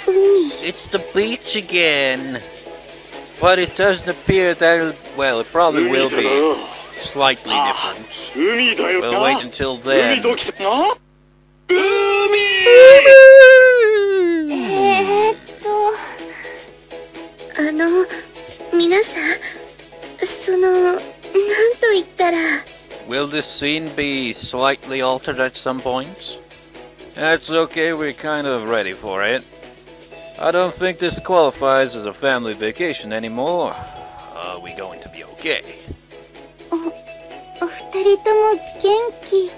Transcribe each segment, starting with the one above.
It's the beach again. But it doesn't appear that well, it probably will be slightly different. We'll wait until then. Will this scene be slightly altered at some points? That's okay, we're kind of ready for it. I don't think this qualifies as a family vacation anymore. Are we going to be okay? お二人とも元気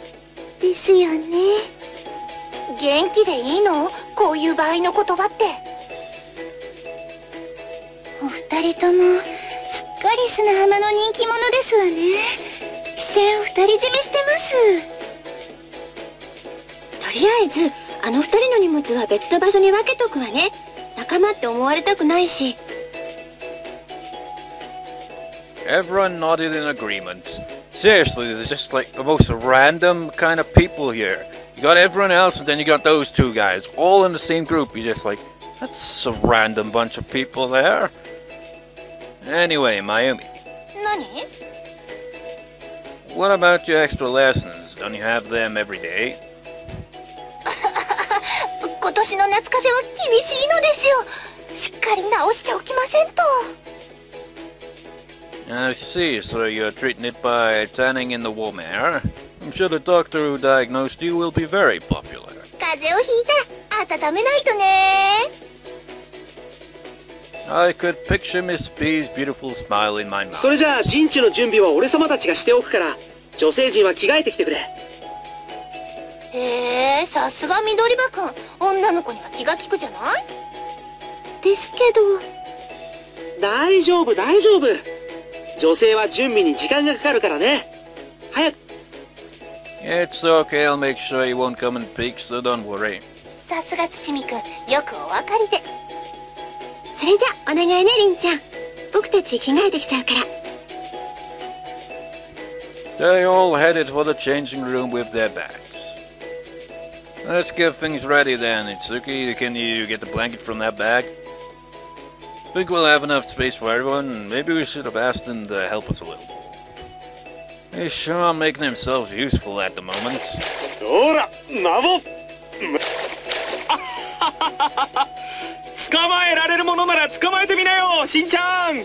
ですよね。元気でいいの？こういう場合の言葉って。お二人ともすっかり砂浜の人気者ですわね。視線を独り占めしてます。とりあえずあの二人の荷物は別の場所に分けとくわね。仲間って思われたくないし。Everyone nodded in agreement. Seriously, there's just like the most random kind of people here. You got everyone else and then you got those two guys, all in the same group. You're just like, that's a random bunch of people there. Anyway, Mayumi. Nani? What about your extra lessons? Don't you have them every day? 今年の夏風邪は厳しいのですよ。しっかり治しておきませんと。I see, so you're treating it by tanning in the warm air. I'm sure the doctor who diagnosed you will be very popular. 風邪をひいたら温めないとね。I could picture Miss B's beautiful smile in my mind. それじゃあ陣地の準備は俺様たちがしておくから、女性陣は着替えてきてくれ。へえ、さすが緑葉くん。女の子には気が利くじゃない？ですけど。大丈夫大丈夫。女性は準備に時間がかかるからね。早く。It's okay, I'll make sure he won't come and peek, so don't worry. さすが土見くん、よくお分かりで。それじゃお願いね、りんちゃん。僕たち着替えてきちゃうから。They all headed for the changing room with their bags. Let's get things ready then. Itsuki, can you get the blanket from that bag? Think we'll have enough space for everyone. Maybe we should have asked them to help us a little. They sure are making themselves useful at the moment. Ora, Navo! 捕まえられるものなら捕まえてみなよ、しんちゃん。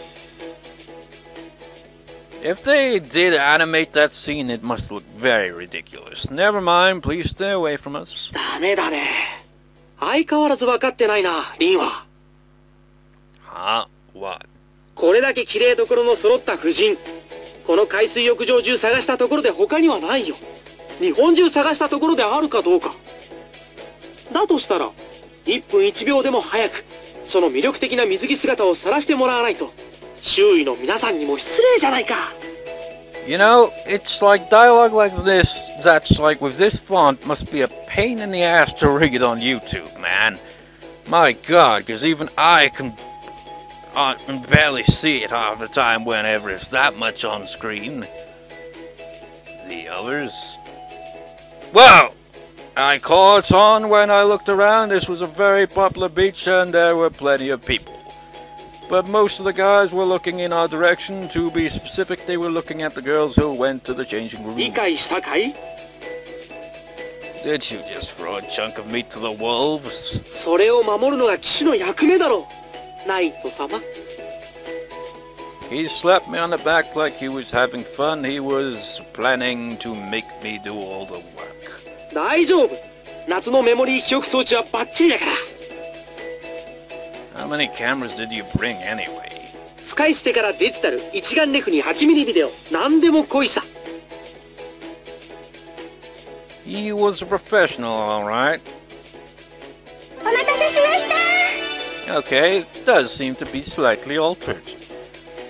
If they did animate that scene, it must look very ridiculous. Never mind, please stay away from us. ダメだね。相変わらず分かってないな、リンは。Huh? What? これだけ綺麗どころの揃った婦人。この海水浴場中探したところで他にはないよ。日本中探したところであるかどうか。だとしたら、1分1秒でも早く、その魅力的な水着姿を晒してもらわないと。周囲の皆さんにも失礼じゃないか。You know, it's like dialogue like this, that's like with this font must be a pain in the ass to read on YouTube, man. My god, because even I can barely see it half the time whenever it's that much on screen. The others? Well, I caught on when I looked around. This was a very popular beach and there were plenty of people. But most of the guys were looking in our direction. To be specific, they were looking at the girls who went to the changing room. 理解したかい？ Did you just throw a chunk of meat to the wolves? それを守るのが騎士の役目だろう、ナイト様。He slapped me on the back like he was having fun. He was planning to make me do all the work. 大丈夫。夏のメモリー記憶装置はバッチリだから。How many cameras did you bring anyway? 使い捨てからデジタル、一眼レフに8ミリビデオ、何でも来いさ。He was a professional, all right. お待たせしました。 Okay, it does seem to be slightly altered.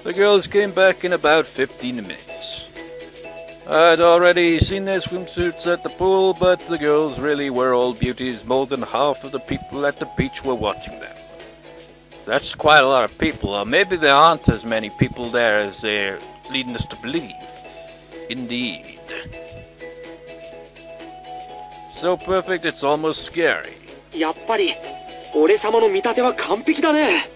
The girls came back in about 15 minutes. I'd already seen their swimsuits at the pool, but the girls really were all beauties. More than half of the people at the beach were watching them. That's quite a lot of people, or maybe there aren't as many people there as they're leading us to believe. Indeed. So perfect it's almost scary. やっぱり俺様の見立ては完璧だね。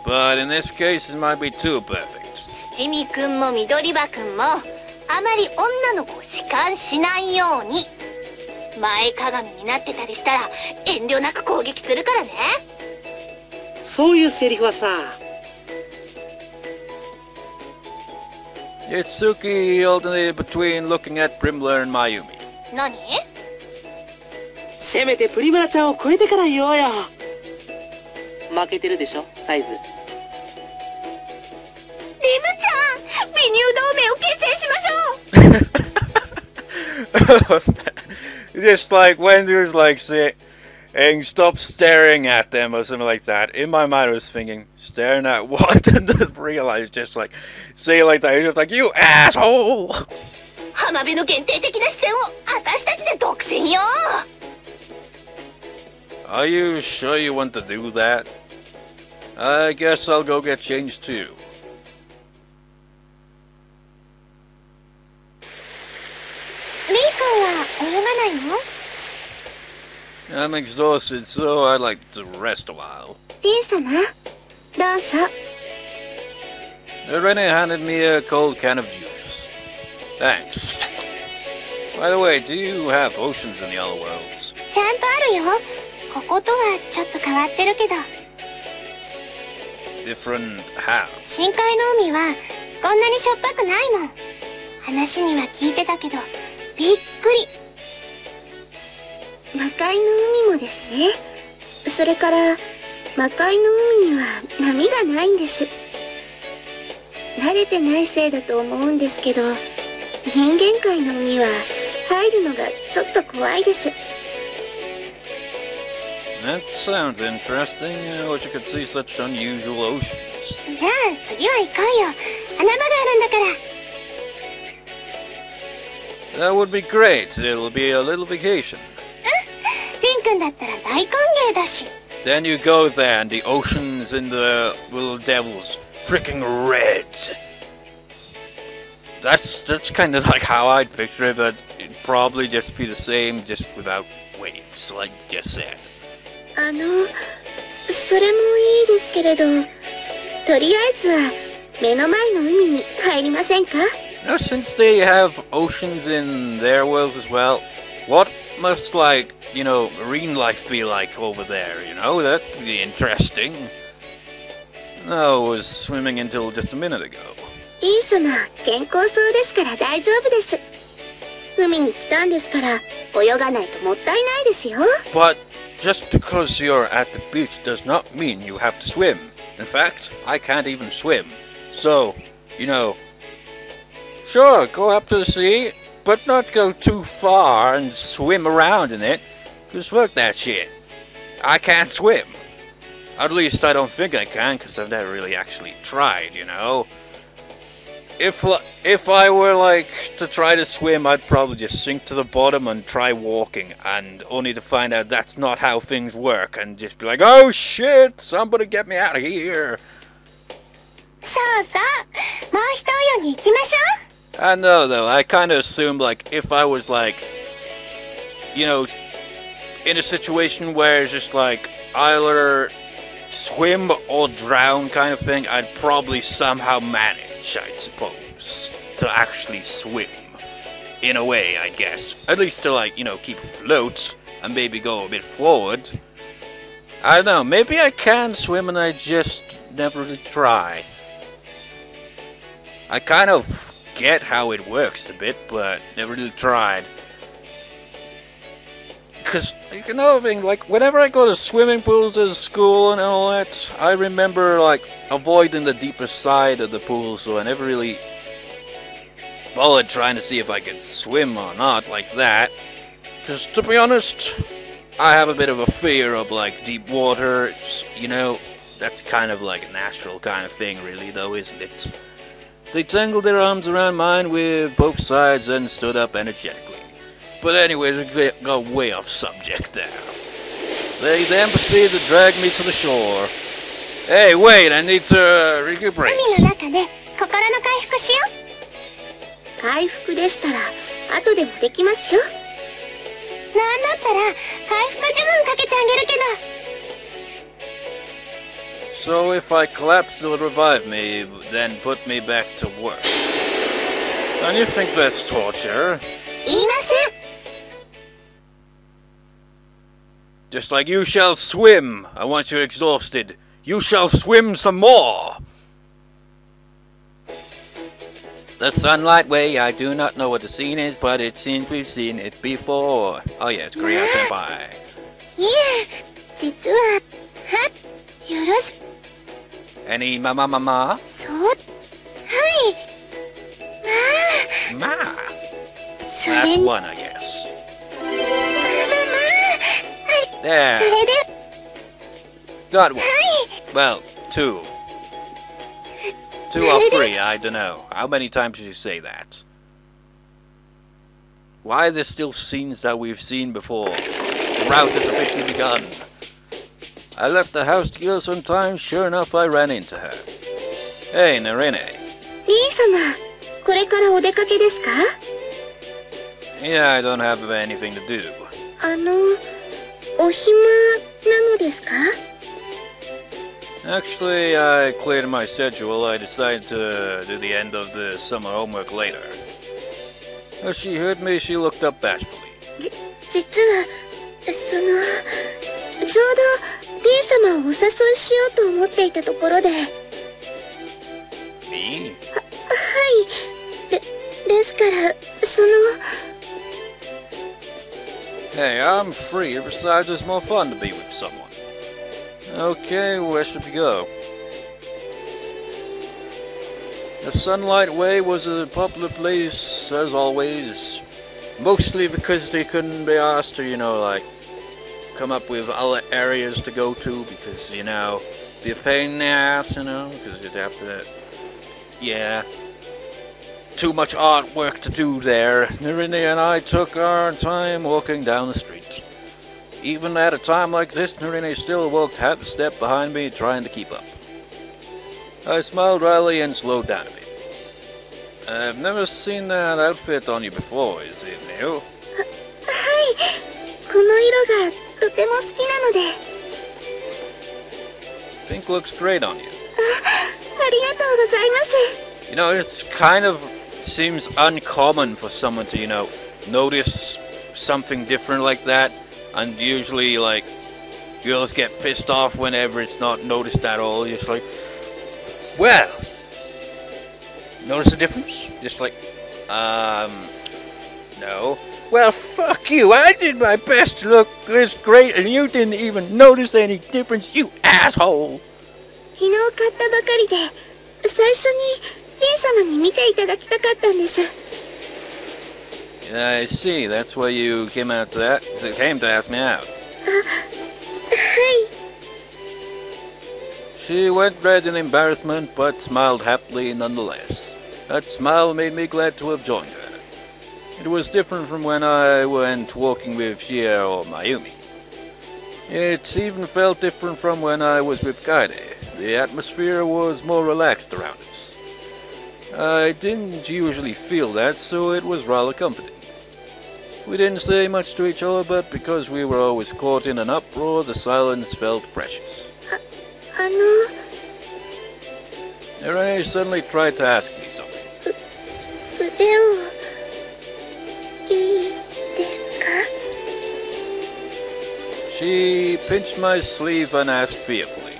But in this case, it might be too perfect. 七味くんも緑葉くんもあまり女の子を弛緩しないように。前かがみになってたりしたら遠慮なく攻撃するからね。そういうセリフはさ、 Itsuki alternated between looking at Primler and Mayumi. 何？せめてプリムラちゃんを超えてから言おうよ。負けてるでしょサイズ。リムちゃん、美乳同盟を結成しましょう。 Just like when there's like saying, stop staring at them or something like that. In my mind, I was thinking, staring at what? And then realized just like, say it like that. It's just like, you asshole! 浜辺の限定的な視線を私たちで独占よ。 Are you sure you want to do that? I guess I'll go get changed too. リー君は泳がないの？ I'm exhausted, so I'd like to rest a while. リン様、どうぞ。 Nerine handed me a cold can of juice. Thanks. By the way, do you have oceans in the other worlds? ちゃんとあるよ。こことはちょっと変わってるけど。 Different how? 深海の海はこんなにしょっぱくないもん。話には聞いてたけどびっくり。魔界の海もですね。それから魔界の海には波がないんです。慣れてないせいだと思うんですけど、人間界の海は入るのがちょっと怖いです。 That sounds interesting. I wish I could see such unusual oceans. じゃあ次は行こうよ。穴場があるんだから。 That would be great. It'll be a little vacation. リン君だったら大歓迎だし。 Then you go there and the oceans in the little devils freaking red. That's kind of like how I'd picture it, but it'd probably just be the same, just without waves, like you just said. それもいいですけれど、とりあえずは目の前の海に入りませんか？ Now, since they have oceans in their worlds as well, what must, like, you know, marine life be like over there, you know? That'd be interesting. I was swimming until just a minute ago. イー様、健康そうですから大丈夫です。海に来たんですから、泳がないともったいないですよ。 But just because you're at the beach does not mean you have to swim. In fact, I can't even swim. So, you know, sure, go up to the sea, but not go too far and swim around in it. Just fuck that shit. I can't swim. At least I don't think I can, because I've never really actually tried, you know. If I were, like, to try to swim, I'd probably just sink to the bottom and try walking, and only to find out that's not how things work, and just be like, oh shit, somebody get me out of here. そうそう、もう一泳ぎ行きましょう。 I know, though, I kind of assumed, like, if I was, like, you know, in a situation where it's just, like, either swim or drown kind of thing, I'd probably somehow manage, I suppose, to actually swim. In a way, I guess. At least to, like, you know, keep afloat and maybe go a bit forward. I don't know, maybe I can swim and I just never really try. I kind of get how it works a bit, but never really tried. Because, you know, like, whenever I go to swimming pools at school and all that, I remember, like, avoiding the deeper side of the pool, so I never really bothered trying to see if I could swim or not, like that. Because, to be honest, I have a bit of a fear of, like, deep water. It's, you know, that's kind of like a natural kind of thing, really, though, isn't it? They tangled their arms around mine with both sides and stood up energetically. But anyways, we got way off subject there. They then proceeded to drag me to the shore. Hey, wait, I need to recuperate. 海の中で心の回復しよう。回復でしたら後でもできますよ。なんだったら回復呪文かけてあげるけど。 So if I collapse, it'll revive me, then put me back to work. And you think that's torture? 言いません。 Just like you shall swim. I want you exhausted. You shall swim some more. The Sunlight Way, I do not know what the scene is, but it seems we've seen it before. Oh yeah, it's Korea Senpai. いえ、実は、よろしく。 Any mama? そう。はい。まあ。 Ma. それ That's に。 one, I guess. そ There. れで。 Got one. Well, two. Two or three, I don't know. How many times did you say that? Why are there still scenes that we've seen before? The route has officially begun. I left the house to kill some time. Sure enough, I ran into her. Hey, Nerine. リー様、これからお出かけですか？ Yeah, I don't have anything to do. お暇なのですか？ Actually, I cleared my schedule. I decided to do the end of the summer homework later. As she heard me, she looked up bashfully. 実は、ちょうど、リー様をお誘いしようと思っていたところで。 Me? ですから、Hey, I'm free. Besides, it's more fun to be with someone. Okay, where should we go? The Sunlight Way was a popular place, as always. Mostly because they couldn't be asked to, like, come up with other areas to go to, because, be a pain in the ass, because you'd have to, yeah, too much artwork to do there. Nerine and I took our time walking down the street. Even at a time like this, Nerine still walked half a step behind me, trying to keep up. I smiled wryly and slowed down a bit. I've never seen that outfit on you before, is it new? はい、この色がとても好きなので。 Pink looks great on you. ありがとうございます。 It's kind of seems uncommon for someone to, notice something different like that. And usually, like, girls get pissed off whenever it's not noticed at all. You're just like, well, notice the difference? Just like, no. Well, fuck you. I did my best to look this great, and you didn't even notice any difference, you asshole. 昨日買ったばかりで、最初にリー様に見ていただきたかったんです。 I see. That's why you came to ask me out. はい。 She went red in embarrassment, but smiled happily nonetheless. That smile made me glad to have joined her. It was different from when I went walking with Shia or Mayumi. It even felt different from when I was with Kaede. The atmosphere was more relaxed around us. I didn't usually feel that, so it was rather comforting. We didn't say much to each other, but because we were always caught in an uproar, the silence felt precious. Nerine suddenly tried to ask me something. 腕をいいですか？ She pinched my sleeve and asked fearfully.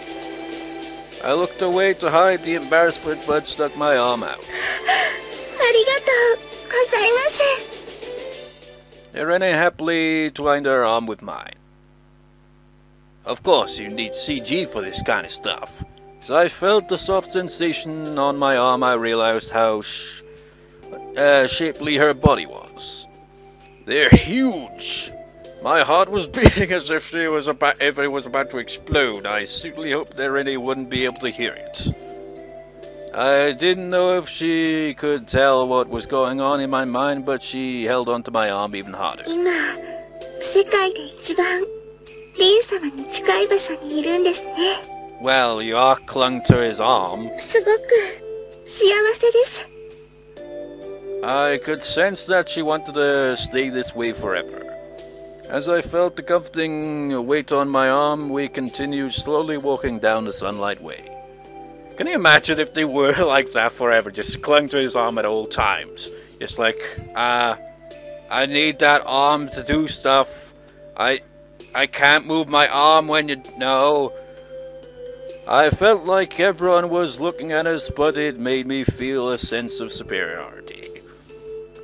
I looked away to hide the embarrassment, but stuck my arm out. ありがとうございます。 Nerine happily twined her arm with mine. Of course, you need CG for this kind of stuff. As I felt the soft sensation on my arm, I realized how shapely her body was. They're huge. My heart was beating as if it was about to explode. I simply hoped Nerine wouldn't be able to hear it. I didn't know if she could tell what was going on in my mind, but she held onto my arm even harder. 今、世界で一番リー様に近い場所にいるんですね。 Well, you are clung to his arm. すごく幸せです。 I could sense that she wanted to stay this way forever. As I felt the comforting weight on my arm, we continued slowly walking down the Sunlight Way. Can you imagine if they were like that forever, just clung to his arm at all times? Just like, I need that arm to do stuff. I can't move my arm when you... No. I felt like everyone was looking at us, but it made me feel a sense of superiority.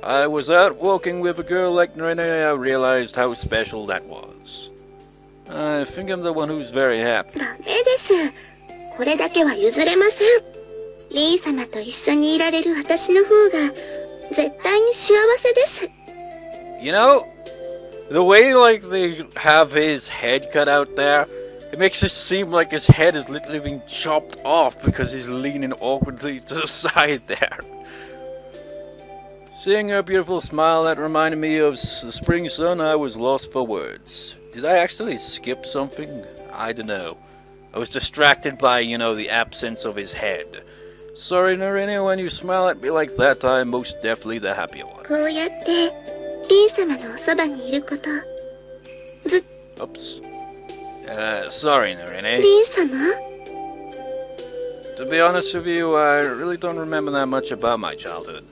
I was out walking with a girl like Nerine, I realized how special that was. I think I'm the one who's very happy. ダメです。これだけは譲れません。リン様と一緒にいられる私の方が絶対に幸せです。You know, the way like they have his head cut out there, it makes it seem like his head is literally being chopped off because he's leaning awkwardly to the side there. Seeing her beautiful smile that reminded me of the spring sun, I was lost for words. Did I actually skip something? I don't know. I was distracted by, you know, the absence of his head. Sorry, Nerine, when you smile at me like that, I'm most definitely the happy one. こうやってリン様のおそばにいることずっ Oops. Sorry, Nerine. リン様 To be honest with you, I really don't remember that much about my childhood.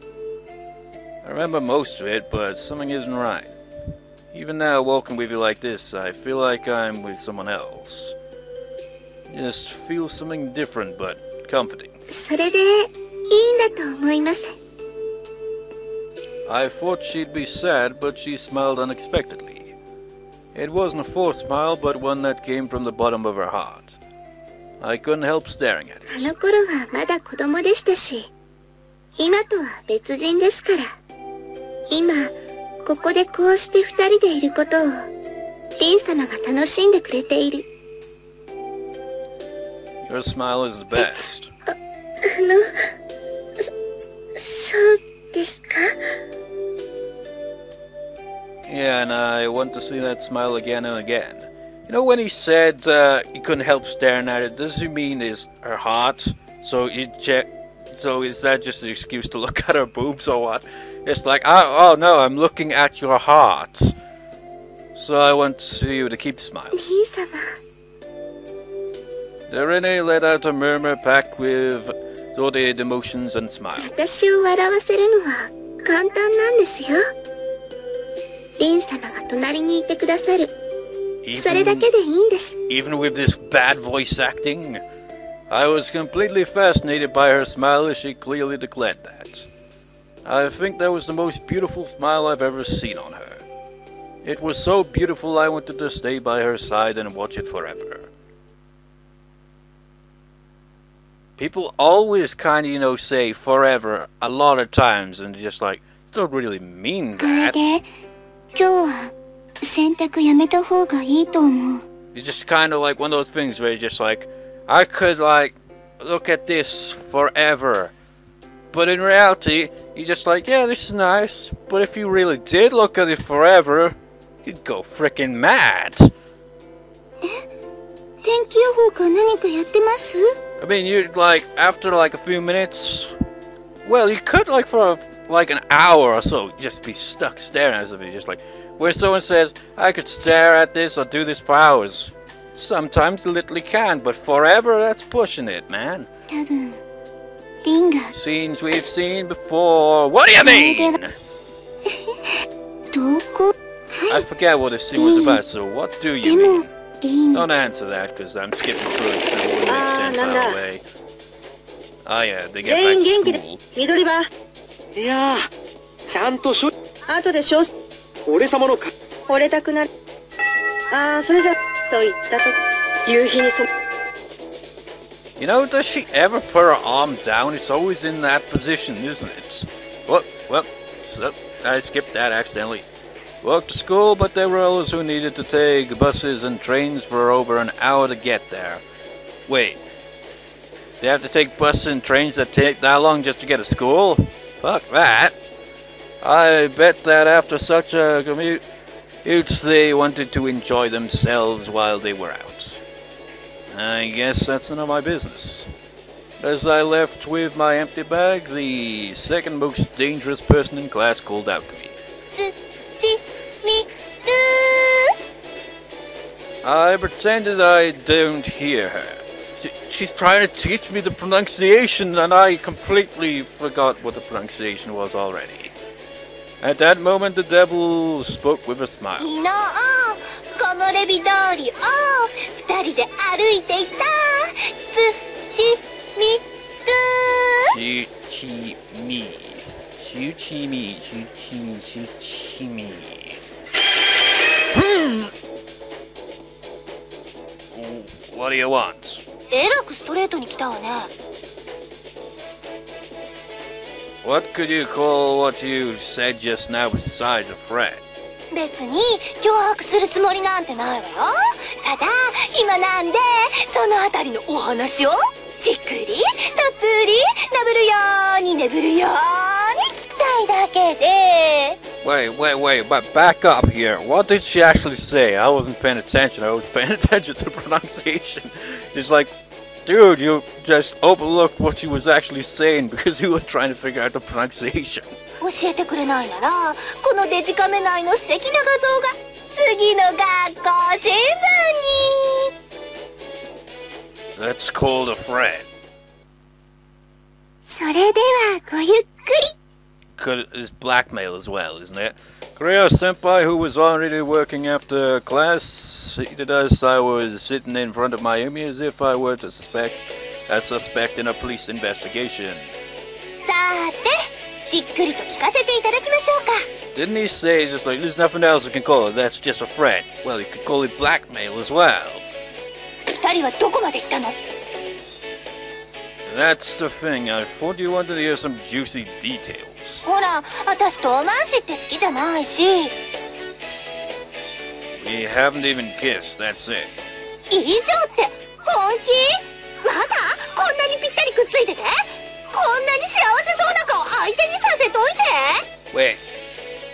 I remember most of it, but something isn't right. Even now, walking with you like this, I feel like I'm with someone else. Just feel something different, but comforting. それでいいんだと思います。 I thought she'd be sad, but she smiled unexpectedly. It wasn't a forced smile, but one that came from the bottom of her heart. I couldn't help staring at あ it. の頃はまだ子供でしたし、今とは別人ですから。今、ここでこうして二人でいることを、リン様が楽しんでくれている。 Your smile is the best. そうですか？ Yeah, and I want to see that smile again and again. You know, when he said he couldn't help staring at it, does he mean is her heart? So is that just an excuse to look at her boobs or what? It's like, oh no, I'm looking at your heart. So I want you to keep smiling. リン様。 Nerine let out a murmur packed with sordid emotions and smiles. 私を笑わせるのは簡単なんですよ。リン様が隣にいてくださる。それだけでいいんです。 Even with this bad voice acting, I was completely fascinated by her smile as she clearly declared that. I think that was the most beautiful smile I've ever seen on her. It was so beautiful I wanted to stay by her side and watch it forever. People always kind of, you know, say forever a lot of times and just like, don't really mean これ that. で今日は洗濯やめた方がいいと思う。 It's just kind of like one of those things where you're just like, I could like look at this forever. But in reality, you're just like, yeah, this is nice. But if you really did look at it forever, you'd go freaking mad. 天気予報か何かやってます？ I mean, you'd like, after like a few minutes, well, you could like for like an hour or so just be stuck staring at something. Just like, where someone says, I could stare at this or do this for hours. Sometimes you literally can, but forever, that's pushing it, man. 多分リンが Scenes we've seen before. What do you mean? どこ？ I forget what this scene was about, so what do で you も mean? リン Don't answer that, because I'm skipping through it, so it wouldn't make sense either way. Ah, yeah, they get 全員 back 元 to 気で school. 緑場いやー、ちゃんと後で少子俺様のか惚れたくなるああそれじゃと言ったと夕日にそ You know, does she ever put her arm down? It's always in that position, isn't it? Well, so I skipped that accidentally. Walked to school, but there were others who needed to take buses and trains for over an hour to get there. Wait, they have to take buses and trains that take that long just to get to school? Fuck that. I bet that after such a commute, they wanted to enjoy themselves while they were out. I guess that's none of my business. As I left with my empty bag, the second most dangerous person in class called out to me. つちみる I pretended I don't hear her. She's trying to teach me the pronunciation, and I completely forgot what the pronunciation was already. At that moment, the devil spoke with a smile. 昨日このレビ通りを二人で歩いていた土みく What do you want? えらくストレートに来たわね。 What could you call what you said just now besides a friend? 別に脅迫するつもりなんてないわよ。ただ今なんでそのあたりのお話をじっくりたっぷりなぶるように眠るように聞きたいだけで。 Wait, but back up here. What did she actually say? I wasn't paying attention. I was paying attention to the pronunciation. It's like, dude, you just overlooked what she was actually saying because you were trying to figure out the pronunciation. 教えてくれないならこのデジカメ内の素敵な画像が次の学校新聞に。 That's called a friend. それではごゆっくり。 It's blackmail as well, isn't it? Korea Senpai, who was already working after class, seated as I was sitting in front of Mayumi as if I were a suspect in a police investigation. さてじっくりと聞かせていただきましょうか。 Didn't he say just like there's nothing else you can call it? That's just a friend. Well, you could call it blackmail as well. 二人はどこまで行ったの？ That's the thing. I thought you wanted to hear some juicy details. ほら、私遠回しって好きじゃないし。 We haven't even kissed. That's it. 以上って本気？まだこんなにぴったりくっついてて？こんなに幸せそうな顔相手にさせといて。 Wait.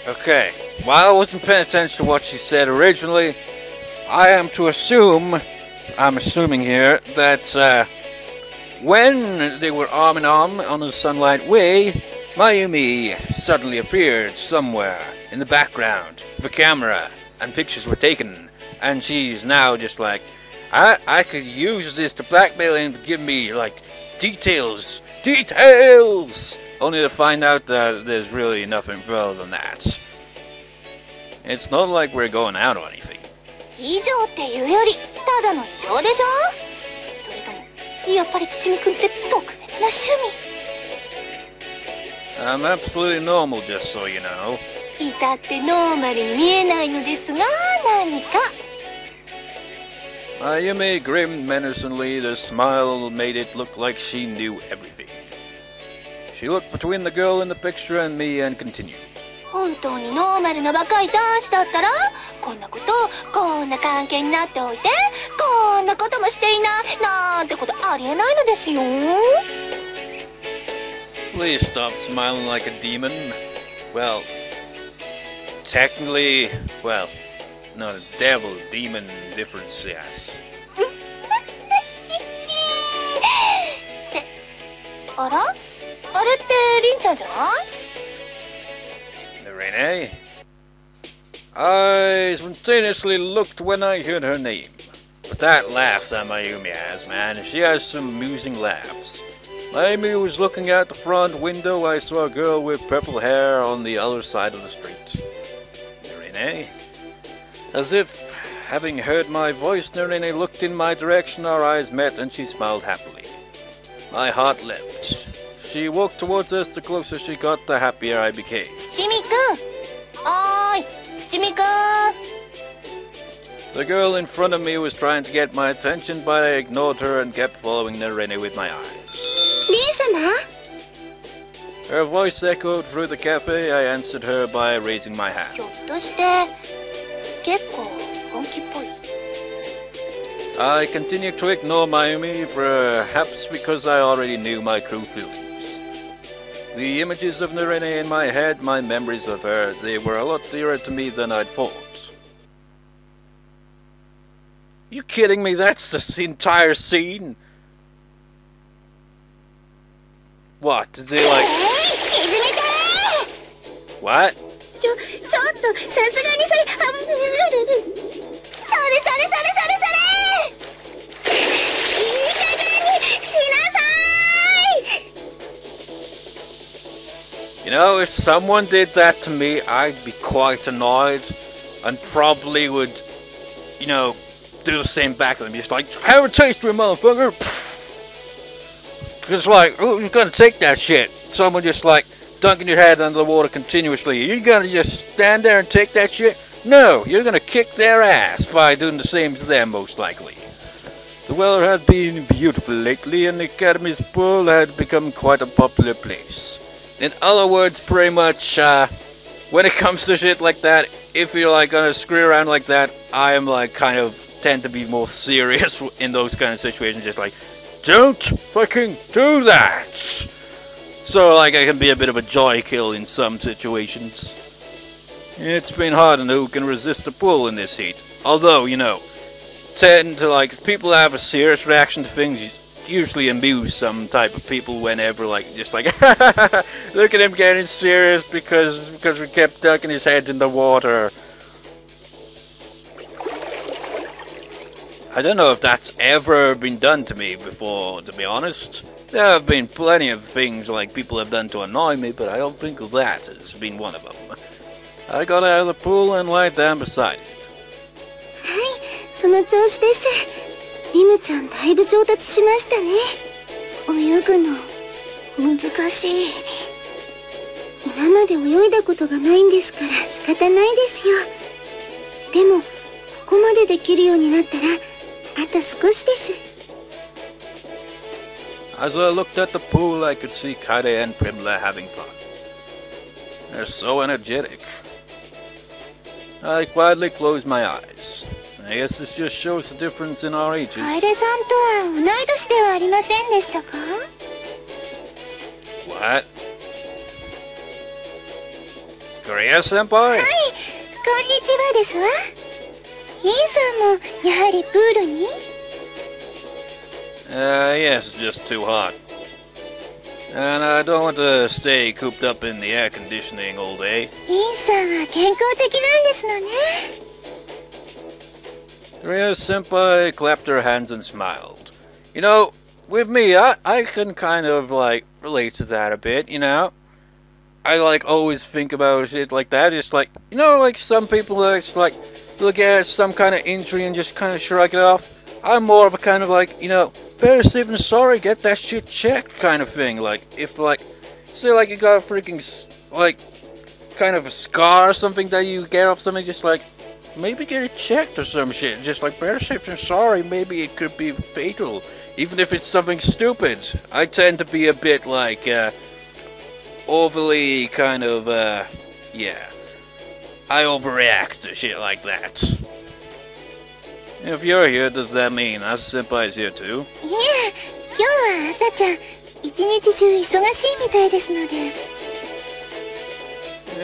Okay. While I wasn't paying attention to what she said originally, I'm assuming here that when they were arm in arm on the Sunlight Way, Mayumi suddenly appeared somewhere in the background with a camera, and pictures were taken, and she's now just like, I could use this to blackmail him to give me like details, only to find out that there's really nothing further than that. It's not like we're going out or anything. 以上っていうよりただの異常でしょ？それともやっぱり土見くんって特別な趣味？ I'm absolutely normal, just so you know. いたってノーマルに見えないのですが何か。 Mayumi grinned menacingly. The smile made it look like she knew everything. She looked between the girl in the picture and me and continued. 本当にノーマルな若い男子だったらこんなことこんな関係になっておいてこんなこともしていないなんてことありえないのですよ。 Please stop smiling like a demon. Well, technically, well, not a devil, demon difference, yes. あら？あれってリンちゃんじゃない？ Nerine? I spontaneously looked when I heard her name. But that laugh that Mayumi has, man, she has some amusing laughs. Mayumi was looking out the front window. I saw a girl with purple hair on the other side of the street. Nerine? As if, having heard my voice, Nerine looked in my direction. Our eyes met and she smiled happily. My heart leapt. She walked towards us. The closer she got, the happier I became. 土見くん、おーい、土見くん。 The girl in front of me was trying to get my attention, but I ignored her and kept following Nerine with my eyes. リン様？ Her voice echoed through the cafe. I answered her by raising my hand. ひょっとして結構本気っぽい？ I continued to ignore Mayumi, perhaps because I already knew my true feelings. The images of Nerine in my head, my memories of her, they were a lot dearer to me than I'd thought. You kidding me? That's the entire scene? What? Did they like... 沈めちゃえ！ What? ちょっとさすがにそれそ You know, if someone did that to me, I'd be quite annoyed and probably would, you know, do the same back to them. Just like, have a taste of it, motherfucker! It's like, oh, you're gonna take that shit. Someone just like dunking your head under the water continuously. You're gonna just stand there and take that shit? No, you're gonna kick their ass by doing the same to them, most likely. The weather has been beautiful lately, and the Academy's pool has become quite a popular place. In other words, pretty much, when it comes to shit like that, if you're like gonna screw around like that, I am like kind of tend to be more serious in those kind of situations, just like, don't fucking do that! So like I can be a bit of a joy kill in some situations. It's been hard to know who can resist the pull in this heat. Although, you know, tend to like, people that have a serious reaction to things usually amuse some type of people whenever like, just like, look at him getting serious because we kept ducking his head in the water. I don't know if that's ever been done to me before, to be honest. There have been plenty of things like people have done to annoy me, but I don't think that has been one of them. I got out of the pool and lied down beside it. はい、その調子です。リムちゃんだいぶ上達しましたね。泳ぐの難しい。今まで泳いだことがないんですから仕方ないですよ。でもここまでできるようになったらあと少しです。 As I looked at the pool, I could see Kaede and Primla having fun. They're so energetic. I quietly closed my eyes. I guess this just shows the difference in our ages. 楓さんとは同い年ではありませんでしたか? What? Korea-senpai? はい、こんにちはですわ。インさんもやはりプールに? Yes, it's just too hot. And I don't want to stay cooped up in the air conditioning all day. インさんは健康的なんですのね。Korea-senpai clapped her hands and smiled. You know, with me, I can kind of like relate to that a bit, you know? I like always think about shit like that. It's like, you know, like some people that just like look at some kind of injury and just kind of shrug it off. I'm more of a kind of like, you know, better safe than sorry, get that shit checked kind of thing. Like, if like, say like you got a freaking, like, kind of a scar or something that you get off something, just like, maybe get it checked or some shit. Just like, better safe than sorry, maybe it could be fatal. Even if it's something stupid. I tend to be a bit like, overly kind of, yeah. I overreact to shit like that. If you're here, does that mean Asa-senpai is here too? いえ、今日は朝ちゃん一日中忙しいみたいですので。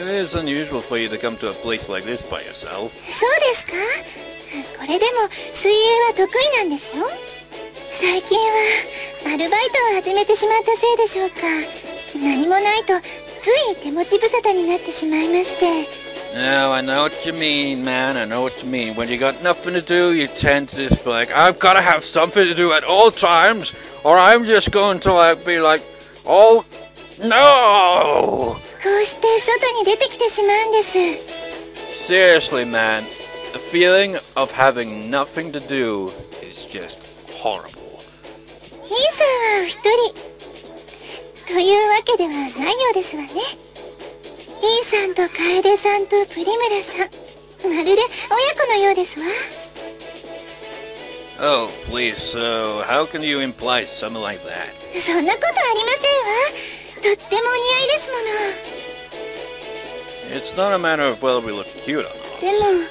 It is unusual for you to come to a place like this by yourself. そうですか? これでも水泳は得意なんですよ。最近はアルバイトを始めてしまったせいでしょうか。何もないとつい手持ち無沙汰になってしまいまして。 No, I know what you mean, man. I know what you mean. When you got nothing to do, you tend to just be like, I've got to have something to do at all times, or I'm just going to like be like, oh no! こうして外に出てきてしまうんです。 Seriously, man, the feeling of having nothing to do is just horrible. インさんはお一人というわけではないようですわね。 インさんと楓さんとプリムラさん、まるで親子のようですわ。 Oh, please, so how can you imply something like that? そんなことありませんわ。とってもお似合いですもの。 It's not a matter of whether we look cute or not. でも、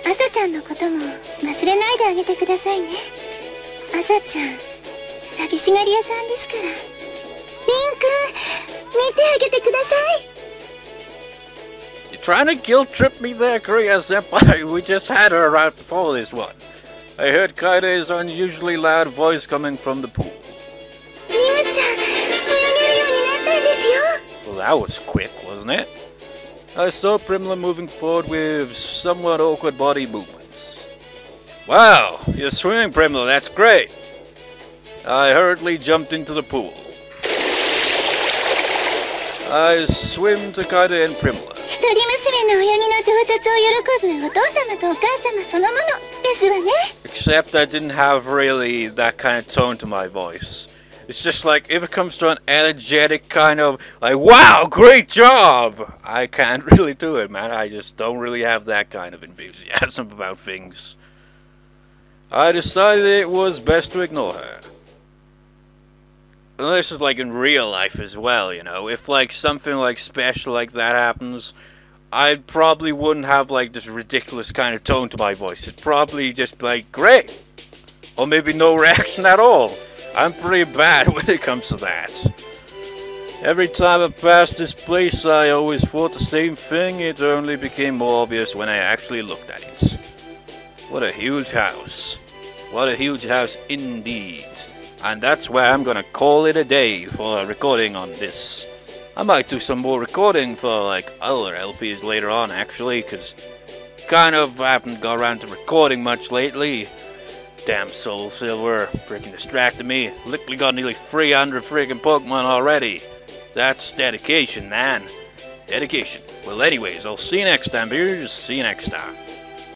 朝ちゃんのことも忘れないであげてくださいね。朝ちゃん、寂しがり屋さんですから。リン君、見てあげてください。 You trying to guilt trip me there, Korea-senpai? We just had her right before this one. I heard Kaede's unusually loud voice coming from the pool. リムちゃん、泳げるようになったんですよ。 Well, that was quick, wasn't it? I saw Primla moving forward with somewhat awkward body movements. Wow, you're swimming, Primla, that's great. I hurriedly jumped into the pool. I swim to Kaede and Primla. 一人娘の泳ぎの上達を喜ぶお父様とお母様そのものですわね。 Except I didn't have really that kind of tone to my voice. It's just like, if it comes to an energetic kind of, like, wow, great job! I can't really do it, man. I just don't really have that kind of enthusiasm about things. I decided it was best to ignore her. And this is like in real life as well, you know. If like something like special like that happens, I probably wouldn't have like this ridiculous kind of tone to my voice. It'd probably just be like, great! Or maybe no reaction at all. I'm pretty bad when it comes to that. Every time I passed this place, I always thought the same thing. It only became more obvious when I actually looked at it. What a huge house. What a huge house indeed. And that's where I'm gonna call it a day for recording on this. I might do some more recording for like other LPs later on actually, cause kind of haven't got around to recording much lately. Damn Soul Silver, freaking distracted me. Literally got nearly 300 freaking Pokemon already. That's dedication, man. Dedication. Well anyways, I'll see you next time, viewers. See you next time.